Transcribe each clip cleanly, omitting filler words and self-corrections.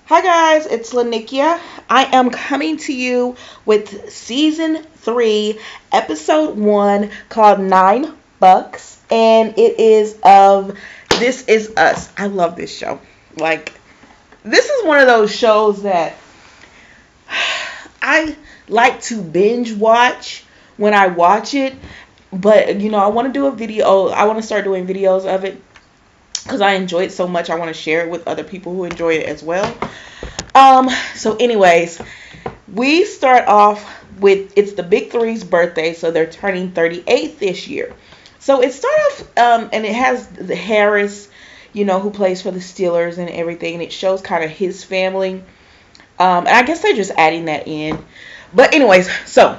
Hi guys, it's Lanikia. I am coming to you with season 3, episode 1 called $9, and it is of This Is Us. I love this show. Like, this is one of those shows that I like to binge watch when I watch it, but I want to do a video. I want to start doing videos of it because I enjoy it so much. I want to share it with other people who enjoy it as well. So anyways, we start off with it's the Big Three's birthday, so they're turning 38 this year. So it starts off, and it has the Harris, who plays for the Steelers and everything, and it shows kind of his family. And I guess they're just adding that in. But anyways, so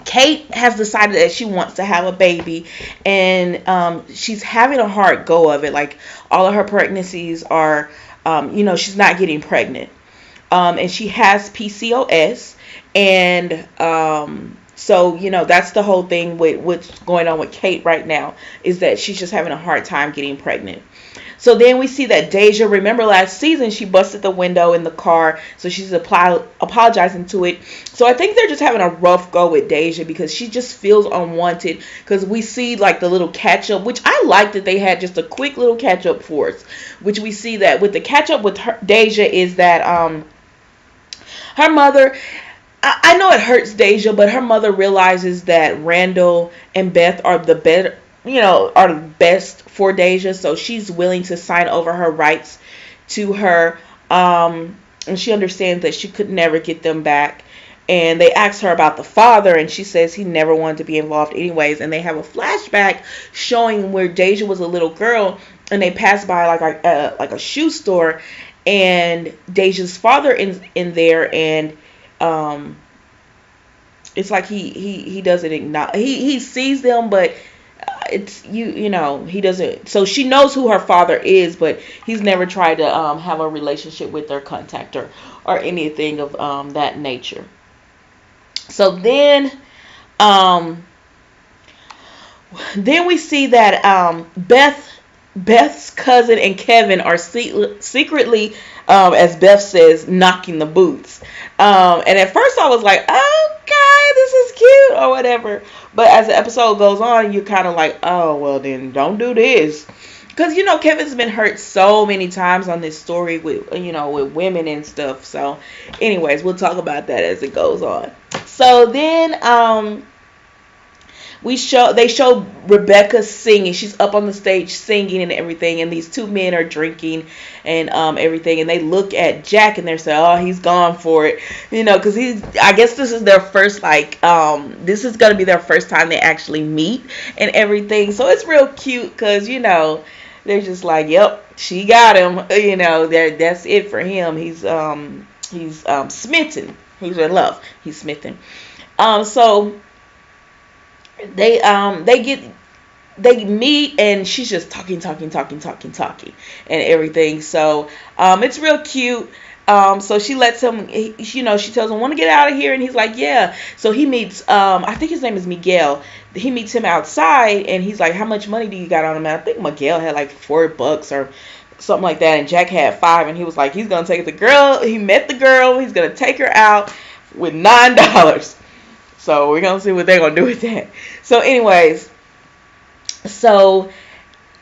Kate has decided that she wants to have a baby, and she's having a hard go of it. Like, all of her pregnancies are, she's not getting pregnant. And she has PCOS, and so that's the whole thing with what's going on with Kate right now, is that she's just having a hard time getting pregnant. So then we see that Deja, remember last season, she busted the window in the car, so she's apologizing to it. So I think they're just having a rough go with Deja because she just feels unwanted, because we see like the little catch up, which I like that they had just a quick little catch up for us, which we see that with the catch up with Deja is that her mother, I know it hurts Deja, but her mother realizes that Randall and Beth are the better, are the best for Deja, so she's willing to sign over her rights to her, and she understands that she could never get them back. And they ask her about the father, and she says he never wanted to be involved anyways. And they have a flashback showing where Deja was a little girl, and they pass by like a shoe store, and Deja's father in there, and it's like he doesn't acknowledge, he sees them, but it's he doesn't, so she knows who her father is, but he's never tried to have a relationship with her, contact her, or anything of that nature. So then we see that Beth's cousin and Kevin are secretly, as Beth says, knocking the boots. And at first I was like, okay, this is cute or whatever. But as the episode goes on, you're kind of like, oh, well, then don't do this. Because, Kevin's been hurt so many times on this story with women and stuff. So, anyways, we'll talk about that as it goes on. So then, they show Rebecca singing. She's up on the stage singing and everything, and these two men are drinking and everything, and they look at Jack and they're saying, oh, he's gone for it, because I guess this is their first, this is gonna be their first time they actually meet and everything. So it's real cute because they're just like, yep, she got him, that's it for him. He's smitten. He's in love. He's smitten. So they meet, and she's just talking and everything. So it's real cute. So she lets him, she tells him, want to get out of here, and he's like, yeah. So he meets, I think his name is Miguel. He meets him outside, and he's like, how much money do you got on him? And I think Miguel had like $4 or something like that, and Jack had 5, and he was like, he's gonna take the girl. He met the girl. He's gonna take her out with $9. So we're going to see what they're going to do with that. So anyways, so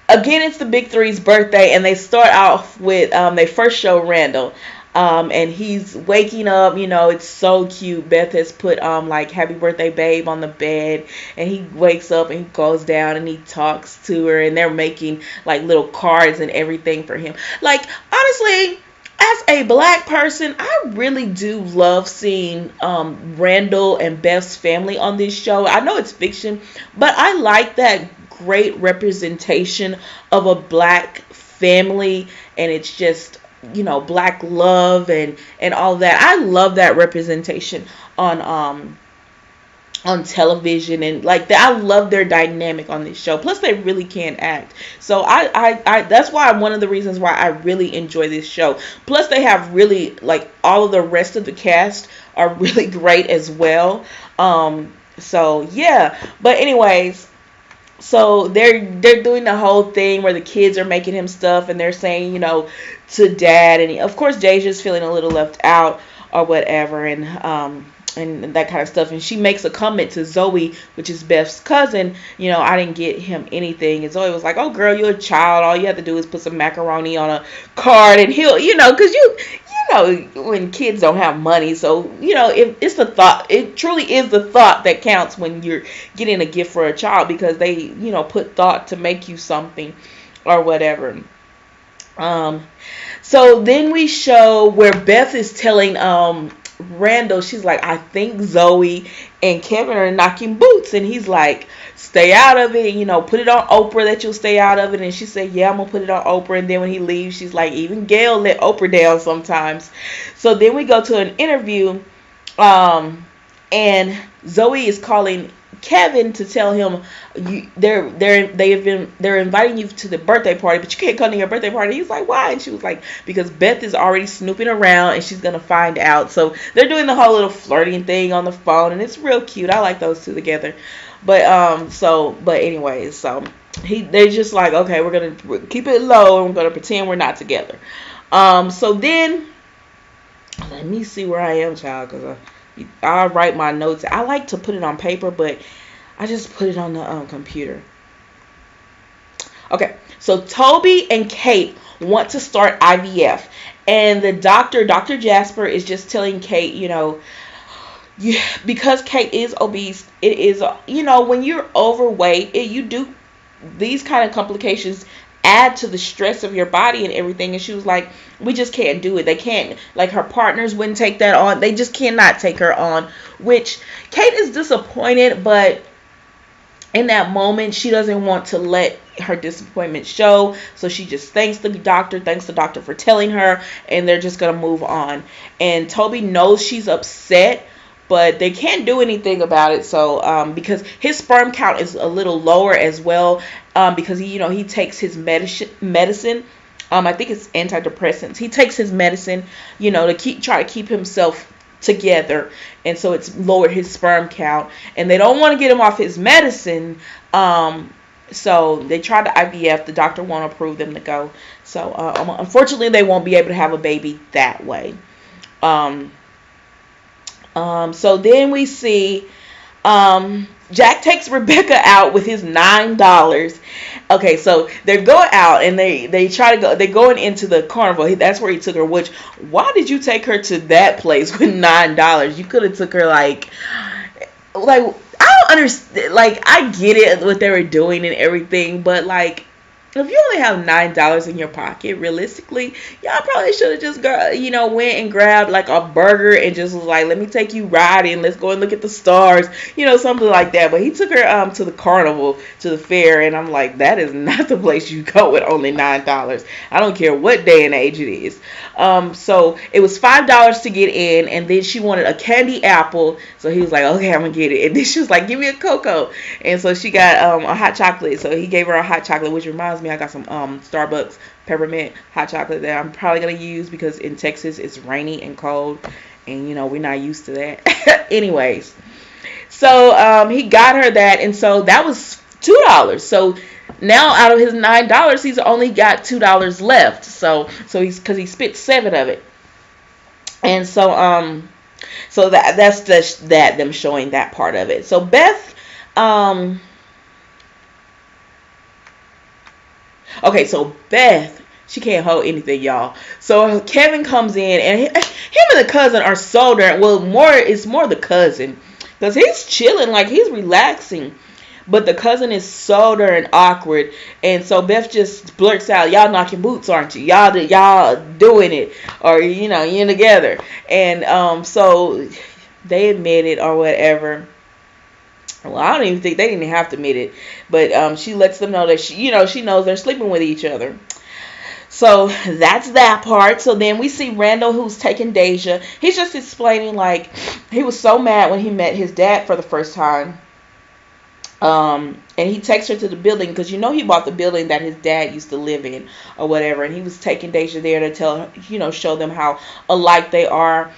again, it's the Big Three's birthday, and they start off with, they first show Randall, and he's waking up, it's so cute. Beth has put, like, happy birthday babe on the bed, and he wakes up and he goes down and he talks to her, and they're making, like, little cards and everything for him. Like, honestly, as a black person, I really do love seeing Randall and Beth's family on this show. I know it's fiction, but I like that great representation of a black family, and it's just, black love and all that. I love that representation on television, and like that. I love their dynamic on this show. Plus, they really can act. So I that's why one of the reasons why I really enjoy this show. Plus, they have really, like, all of the rest of the cast are really great as well. So yeah. But anyways, So they're doing the whole thing where the kids are making him stuff, and they're saying, to dad, and of course Deja's feeling a little left out or whatever, and that kind of stuff. And she makes a comment to Zoe, which is Beth's cousin, I didn't get him anything. And Zoe was like, oh girl, you're a child, all you have to do is put some macaroni on a card and he'll, because when kids don't have money. So, if it's the thought, it truly is the thought that counts when you're getting a gift for a child, because they, put thought to make you something or whatever. So then we show where Beth is telling Randall, she's like, I think Zoe and Kevin are knocking boots, and he's like, stay out of it, put it on Oprah that you'll stay out of it. And she said, yeah, I'm gonna put it on Oprah. And then when he leaves, she's like, even Gail let Oprah down sometimes. So then we go to an interview, and Zoe is calling Kevin to tell him they're inviting you to the birthday party, but you can't come to your birthday party. He's like, why? And she was like, because Beth is already snooping around and she's gonna find out. So they're doing the whole little flirting thing on the phone, and it's real cute. I like those two together. But anyways, so they're just like, okay, we're gonna keep it low and we're gonna pretend we're not together. So then let me see where I am, child, because I write my notes. I like to put it on paper, but I just put it on the computer. Okay, so Toby and Kate want to start IVF, and the Dr. Jasper is just telling Kate, because Kate is obese, it is, when you're overweight, these kind of complications add to the stress of your body and everything. And she was like, we just can't do it. They can't, like, her partners wouldn't take that on. They just cannot take her on, which Kate is disappointed, but in that moment, she doesn't want to let her disappointment show. So she just thanks the doctor for telling her, and they're just going to move on. And Toby knows she's upset, but they can't do anything about it. So because his sperm count is a little lower as well, because he takes his medicine. I think it's antidepressants. He takes his medicine, to try to keep himself together, and so it's lowered his sperm count. And they don't want to get him off his medicine. So they tried the IVF. The doctor won't approve them to go. So unfortunately, they won't be able to have a baby that way. So then we see Jack takes Rebecca out with his $9. Okay, so they're going out and they try to go. They're going into the carnival. That's where he took her. Which, why did you take her to that place with $9? You could have took her like I don't understand. Like, I get it what they were doing and everything, but like, if you only have $9 in your pocket, realistically, y'all probably should have just went and grabbed like a burger and just was like, let me take you riding, let's go and look at the stars, something like that. But he took her to the carnival, to the fair, and I'm like, that is not the place you go with only $9. I don't care what day and age it is. So it was $5 to get in, and then she wanted a candy apple, so he was like, okay, I'm gonna get it. And then she was like, give me a cocoa, and so she got a hot chocolate. So he gave her a hot chocolate, which reminds me, I got some Starbucks peppermint hot chocolate that I'm probably gonna use because in Texas it's rainy and cold, and we're not used to that. Anyways, so he got her that, and so that was $2. So now out of his $9, he's only got $2 left. So he's, because he spent $7 of it, and so that's just them showing that part of it. So Beth, okay, so Beth, she can't hold anything, y'all. So Kevin comes in, and him and the cousin are so darn, it's more the cousin, because he's chilling, like he's relaxing. But the cousin is so darn awkward, and so Beth just blurts out, y'all knocking boots, aren't you? Y'all doing it, or you're together. And so they admit it or whatever. Well, I don't even think they didn't have to admit it, but she lets them know that she knows they're sleeping with each other. So that's that part. So then we see Randall, who's taking Deja. He's just explaining, like, he was so mad when he met his dad for the first time. And he takes her to the building because he bought the building that his dad used to live in or whatever, and he was taking Deja there to show them how alike they are.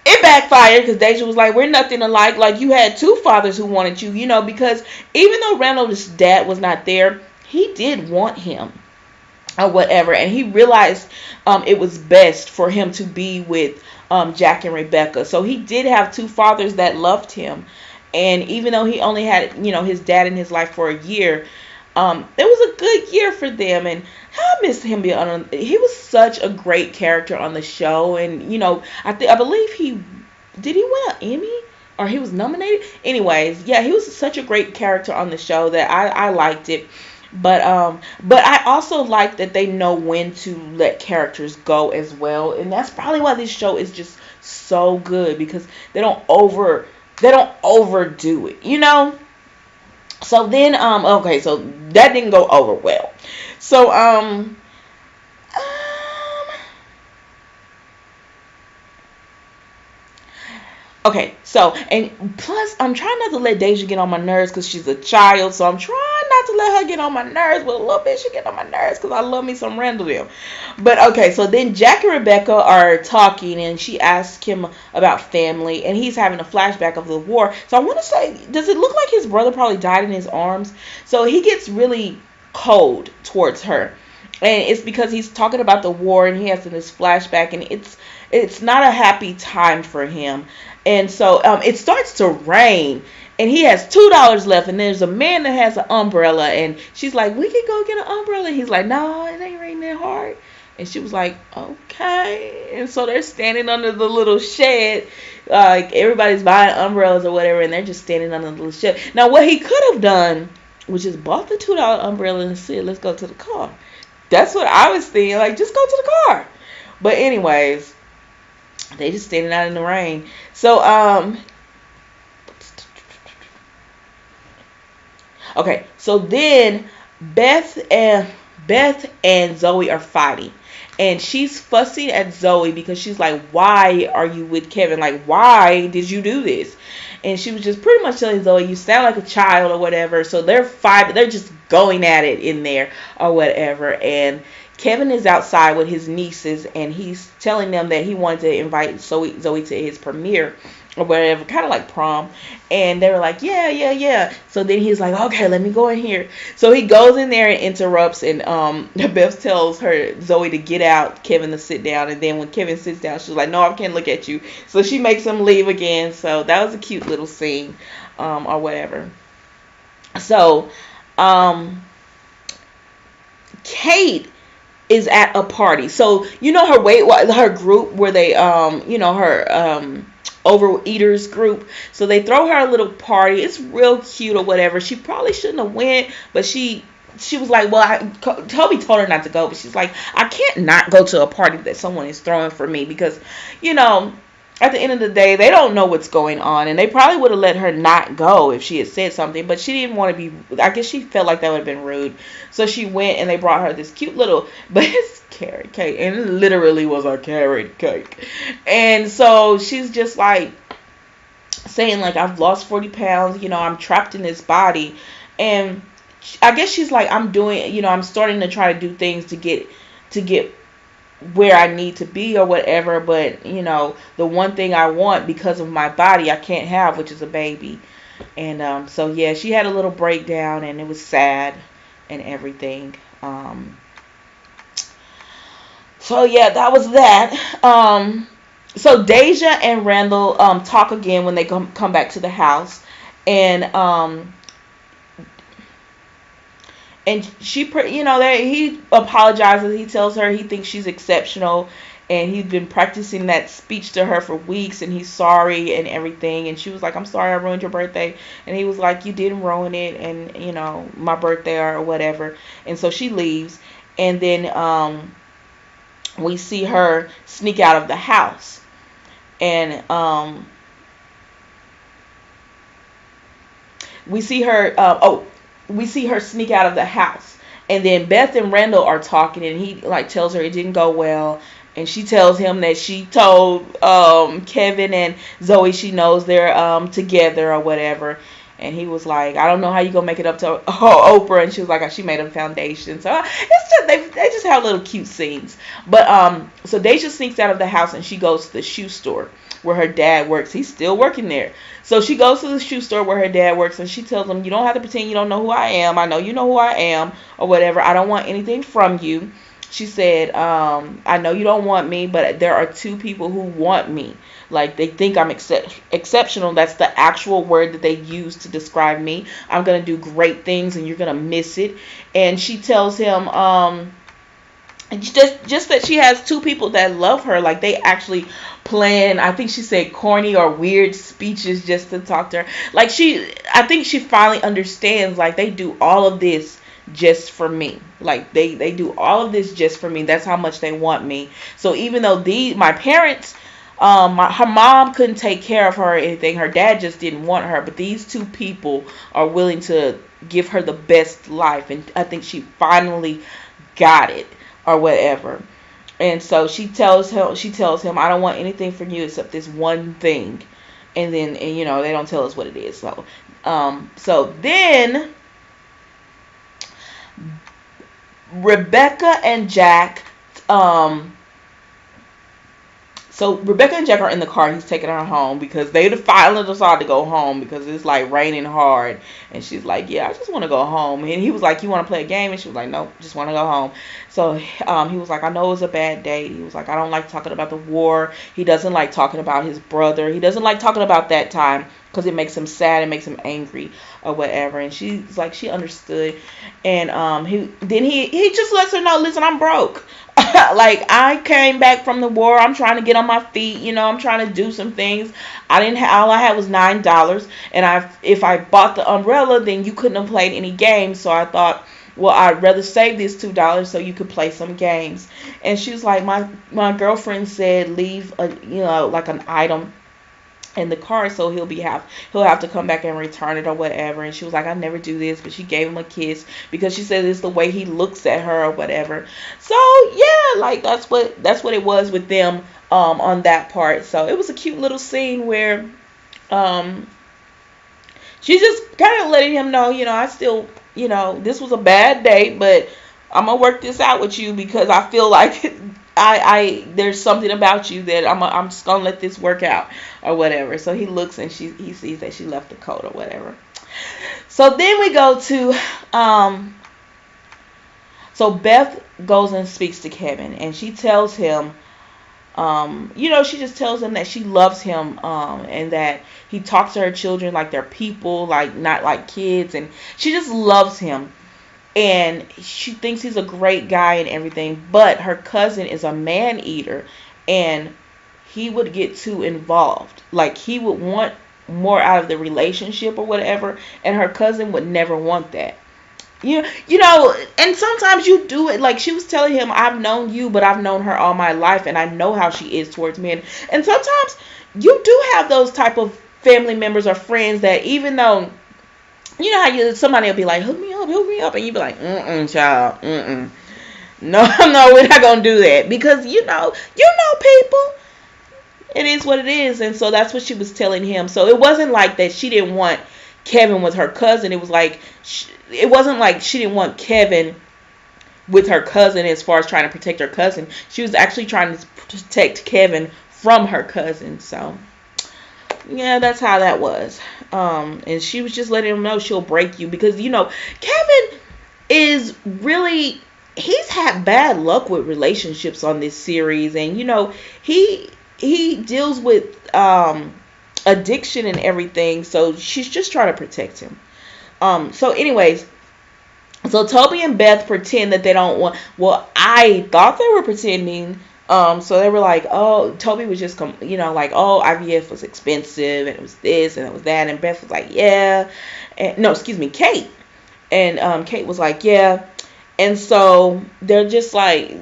it backfired because Deja was like, we're nothing alike. Like, you had two fathers who wanted you, because even though Randall's dad was not there, he did want him or whatever. And he realized it was best for him to be with Jack and Rebecca. So he did have two fathers that loved him. And even though he only had, his dad in his life for a year, it was a good year for them. And I miss him being on. He was such a great character on the show. And, I believe he win an Emmy? Or he was nominated? Anyways, yeah, he was such a great character on the show that I liked it. But I also like that they know when to let characters go as well, and that's probably why this show is just so good, because they don't overdo it. So then okay, so that didn't go over well. So okay, so, and plus, I'm trying not to let Deja get on my nerves because she's a child, so I'm trying not to let her get on my nerves, but a little bit she get on my nerves because I love me some Randall them. But okay, so then Jack and Rebecca are talking, and she asks him about family, and he's having a flashback of the war. So I want to say, does it look like his brother probably died in his arms? So he gets really cold towards her, and it's because he's talking about the war, and he has this flashback, and it's not a happy time for him. And so it starts to rain, and he has $2 left, and there's a man that has an umbrella, and she's like, we can go get an umbrella. And he's like, no, it ain't raining that hard. And she was like, okay. And so they're standing under the little shed, like everybody's buying umbrellas or whatever, and they're just standing under the little shed. Now, what he could have done was just bought the $2 umbrella and said, let's go to the car. That's what I was thinking, like, just go to the car. But anyways, they just standing out in the rain. So okay, so then Beth and Zoe are fighting, and she's fussing at Zoe because she's like, why are you with Kevin? Like, why did you do this? And she was just pretty much telling Zoe, you sound like a child or whatever. So they're just going at it in there or whatever. And Kevin is outside with his nieces, and he's telling them that he wanted to invite Zoe to his premiere or whatever, kind of like prom. And they were like, yeah. So then he's like, okay, let me go in here. So he goes in there and interrupts, and Beth tells Zoe to get out, Kevin to sit down. And then when Kevin sits down, she's like, no, I can't look at you. So she makes him leave again. So that was a cute little scene or whatever. So Kate is at a party. So her group where they her overeaters group. So they throw her a little party. It's real cute or whatever. She probably shouldn't have went, but she was like, well, Toby told her not to go, but she's like, I can't not go to a party that someone is throwing for me, because at the end of the day, they don't know what's going on, and they probably would have let her not go if she had said something, but she didn't want to be, I guess she felt like that would have been rude. So she went, and they brought her this cute little, but it's carrot cake, and it literally was a carrot cake. And so she's just like saying, like, I've lost 40 pounds, I'm trapped in this body. And I guess she's like, I'm starting to try to do things to get where I need to be or whatever, but the one thing I want because of my body I can't have, which is a baby. And so yeah, she had a little breakdown, and it was sad and everything. So yeah, that was that. So Deja and Randall talk again when they come back to the house, and she, he apologizes. He tells her he thinks she's exceptional, and he's been practicing that speech to her for weeks, and he's sorry and everything. And she was like, I'm sorry I ruined your birthday. And he was like, you didn't ruin it, and, my birthday or whatever. And so she leaves, and then we see her sneak out of the house. And we see her sneak out of the house, and then Beth and Randall are talking, and he like tells her it didn't go well, and she tells him that she told Kevin and Zoe she knows they're together or whatever. And he was like, I don't know how you gonna make it up to Oprah. And she was like, she made a foundation. So it's just they just have little cute scenes. But so Deja sneaks out of the house and she goes to the shoe store where her dad works. He's still working there. So she goes to the shoe store where her dad works and she tells him, you don't have to pretend you don't know who I am. I know you know who I am or whatever. I don't want anything from you. She said, I know you don't want me, but there are two people who want me. Like, they think I'm exceptional. That's the actual word that they use to describe me. I'm going to do great things and you're going to miss it. And she tells him, just that she has two people that love her. Like, they actually plan, I think she said corny or weird speeches just to talk to her. Like, I think she finally understands, like, they do all of this just for me. Like, they do all of this just for me. That's how much they want me. So even though my parents, her mom couldn't take care of her or anything, her dad just didn't want her, but these two people are willing to give her the best life, and I think she finally got it or whatever. And so she tells him, I don't want anything from you except this one thing. And then, they don't tell us what it is. So then Rebecca and Jack, so Rebecca and Jack are in the car. He's taking her home because they finally decided to go home because it's like raining hard. And she's like, yeah, I just want to go home. And he was like, you want to play a game? And she was like, nope, just want to go home. So he was like, I know it was a bad day. He was like, I don't like talking about the war. He doesn't like talking about his brother. He doesn't like talking about that time because it makes him sad. It makes him angry or whatever. And she's like, she understood. And he just lets her know, listen, I'm broke. Like, I came back from the war. I'm trying to get on my feet. I'm trying to do some things. All I had was $9. And if I bought the umbrella, then you couldn't have played any games. So I thought, well, I'd rather save this $2 so you could play some games. And she was like, my girlfriend said leave like an item in the car, so he'll have to come back and return it or whatever. And she was like, I never do this, but she gave him a kiss because she said it's the way he looks at her or whatever. So yeah, like that's what it was with them on that part. So it was a cute little scene where she's just kind of letting him know, I still, this was a bad day, but I'm gonna work this out with you because I feel like there's something about you that I'm just gonna let this work out or whatever. So he looks and he sees that she left the coat or whatever. So then we go to so Beth goes and speaks to Kevin and she tells him she just tells him that she loves him and that he talks to her children like they're people, like not like kids, and she just loves him. And she thinks he's a great guy and everything, but her cousin is a man eater and he would get too involved. Like, he would want more out of the relationship or whatever, and her cousin would never want that. And sometimes you do it. Like, she was telling him, I've known you, but I've known her all my life and I know how she is towards men. And sometimes you do have those type of family members or friends that even though how somebody will be like, hook me up, and you be like, child, no, we're not gonna do that because you know people. It is what it is, and so that's what she was telling him. So it wasn't like that she didn't want Kevin with her cousin. It was like it wasn't like she didn't want Kevin with her cousin as far as trying to protect her cousin. She was actually trying to protect Kevin from her cousin. So yeah, that's how that was. And she was just letting him know she'll break you because, Kevin is really, he's had bad luck with relationships on this series. And, he deals with addiction and everything. So she's just trying to protect him. So anyways, so Toby and Beth pretend that they don't want, well, I thought they were pretending. So they were like, oh, Toby was just, like, oh, IVF was expensive, and it was this, and it was that, and Beth was like, yeah, and, no, excuse me, Kate, and, Kate was like, yeah, and so they're just like,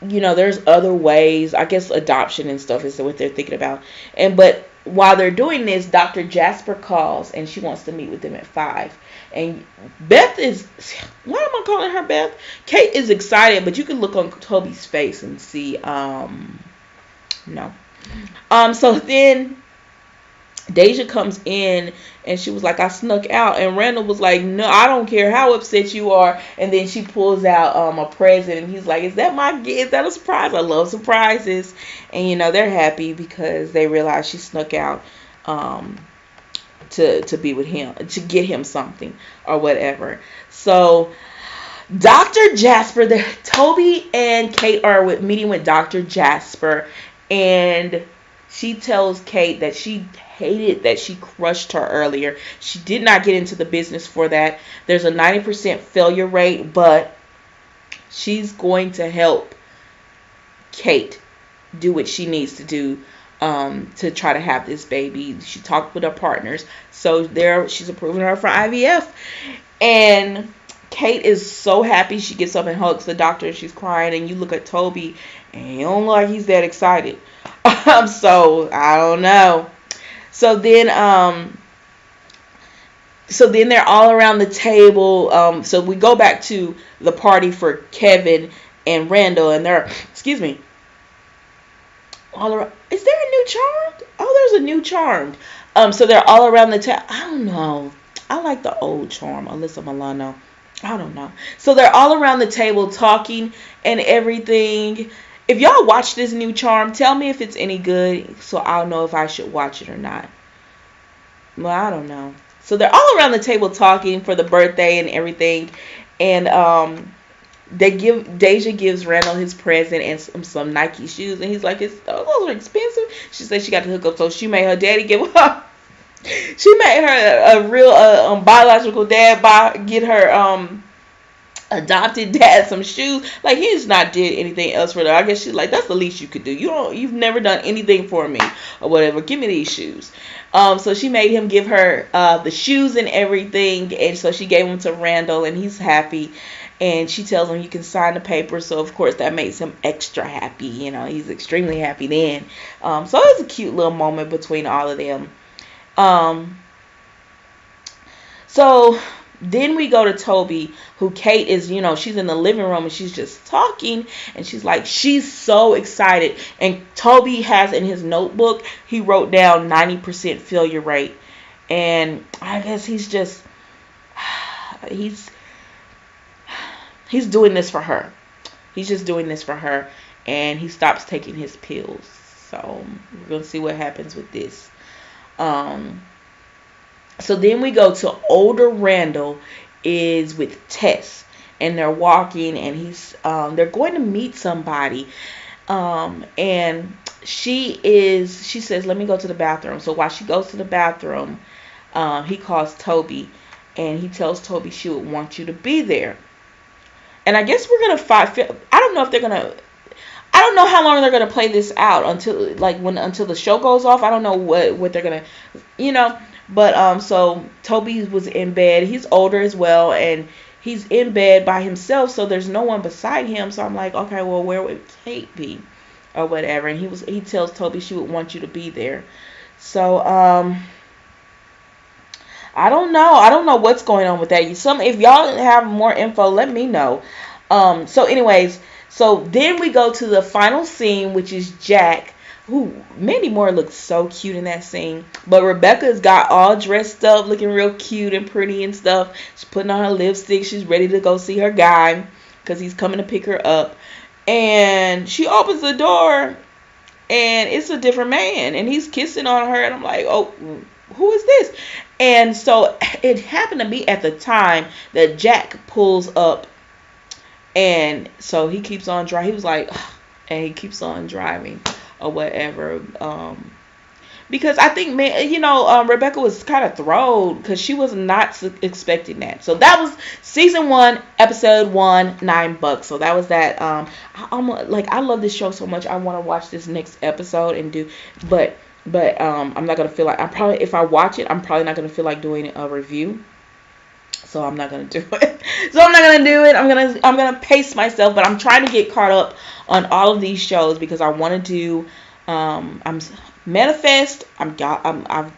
there's other ways, I guess adoption and stuff is what they're thinking about, but while they're doing this, Dr. Jasper calls, and she wants to meet with them at 5. And Beth is, why am I calling her Beth? Kate is excited, but you can look on Toby's face and see, no. So then Deja comes in and she was like, I snuck out. And Randall was like, no, I don't care how upset you are. And then she pulls out a present and he's like, is that my gift? Is that a surprise? I love surprises. And they're happy because they realize she snuck out um, to be with him, to get him something or whatever. So Dr. Jasper, Toby and Kate are meeting with Dr. Jasper, and she tells Kate that she hated that she crushed her earlier. She did not get into the business for that. There's a 90% failure rate, but she's going to help Kate do what she needs to do to try to have this baby. She talked with her partners, so she's approving her for IVF, and Kate is so happy. She gets up and hugs the doctor and she's crying, and you look at Toby and he don't look like he's that excited. So I don't know. So then they're all around the table. So we go back to the party for Kevin and Randall, and they're, excuse me, all around. Is there a new Charmed? Oh, there's a new Charmed. So they're all around the table. I don't know. I like the old Charm, Alyssa Milano. I don't know. So they're all around the table talking and everything. If y'all watch this new Charm, tell me if it's any good so I'll know if I should watch it or not. Well, I don't know. So they're all around the table talking for the birthday and everything. And Deja gives Randall his present and some Nike shoes. And he's like, those are expensive. She said she got to hook up, so she made her daddy give her. She made her a real biological dad get her adopted dad some shoes. Like, he's not did anything else for her. I guess she's like, that's the least you could do. You've never done anything for me or whatever. Give me these shoes. So she made him give her the shoes and everything, and so she gave them to Randall, and he's happy. And she tells him you can sign the paper, so of course that makes him extra happy. He's extremely happy then. So it was a cute little moment between all of them. So then we go to Toby, who Kate is, she's in the living room and she's just talking, and she's like, she's so excited. And Toby has in his notebook, he wrote down 90% failure rate. And I guess he's doing this for her. He's just doing this for her, and he stops taking his pills. So we're going to see what happens with this. So then we go to older Randall is with Tess, and they're walking, and they're going to meet somebody. And she says, let me go to the bathroom. So while she goes to the bathroom, he calls Toby, and he tells Toby she would want you to be there. And I guess we're going to fight. I don't know if they're going to, I don't know how long they're going to play this out until the show goes off. I don't know what they're going to, But so Toby was in bed. He's older as well, and he's in bed by himself, so there's no one beside him. So I'm like, okay, well, where would Kate be or whatever? And he tells Toby she would want you to be there. So I don't know what's going on with that. If y'all have more info, let me know. So anyways, so then we go to the final scene, which is Jack. Ooh, Mandy Moore looks so cute in that scene. But Rebecca's got all dressed up, looking real cute and pretty and stuff. She's putting on her lipstick. She's ready to go see her guy because he's coming to pick her up. And she opens the door, and it's a different man. And he's kissing on her. And I'm like, oh, who is this? And so it happened to be at the time that Jack pulls up. And so he keeps on driving. He was like, ugh, and he keeps on driving or whatever, because I think, Rebecca was kind of thrown because she was not expecting that. So that was season 1, episode 1, $9. So that was that. I love this show so much. I want to watch this next episode and do, but I'm not gonna feel like, if I watch it, I'm probably not gonna feel like doing a review. So I'm not gonna do it. I'm gonna pace myself, but I'm trying to get caught up on all of these shows because I want to do. I'm Manifest. I'm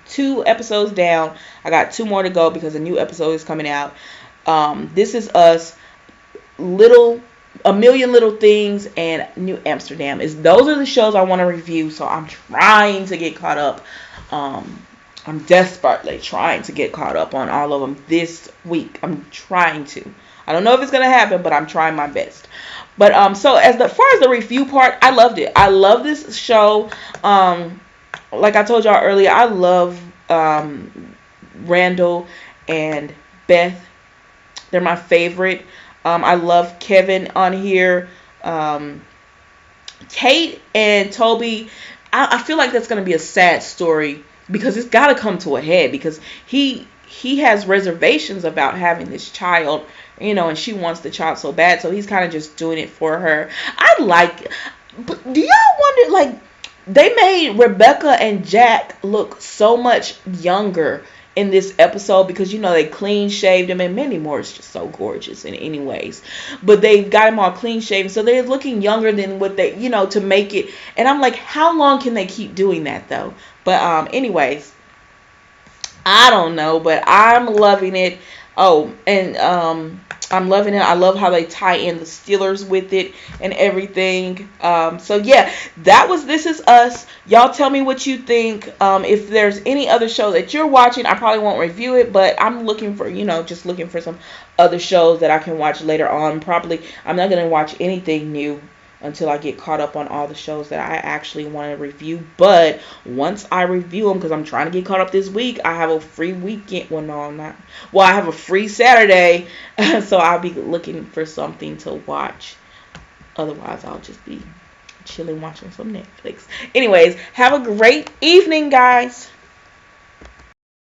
2 episodes down. I got 2 more to go because a new episode is coming out. This Is Us, A Million Little Things, and New Amsterdam. Those are the shows I want to review. So I'm trying to get caught up I'm desperately trying to get caught up on all of them this week. I'm trying to. I don't know if it's gonna happen, but I'm trying my best. But so far as the review part, I loved it. I love this show. Like I told y'all earlier, I love Randall and Beth. They're my favorite. I love Kevin on here. Kate and Toby, I feel like that's going to be a sad story because it's got to come to a head because he has reservations about having this child, and she wants the child so bad, so he's kind of just doing it for her. But do y'all wonder, like, they made Rebecca and Jack look so much younger in this episode because they clean shaved him, and Mandy Moore is just so gorgeous in any ways, but they got him all clean shaven, so they're looking younger than what they to make it. And I'm like, how long can they keep doing that though? But anyways, I don't know, but I'm loving it. Oh, and I'm loving it. I love how they tie in the Steelers with it and everything. So yeah, This Is Us. Y'all tell me what you think. If there's any other show that you're watching, I probably won't review it, but I'm looking for, just looking for some other shows that I can watch later on. Probably, I'm not going to watch anything new until I get caught up on all the shows that I actually want to review. But once I review them, because I'm trying to get caught up this week, I have a free weekend. Well, no, I'm not. Well, I have a free Saturday, so I'll be looking for something to watch. Otherwise, I'll just be chilling watching some Netflix. Anyways, have a great evening, guys.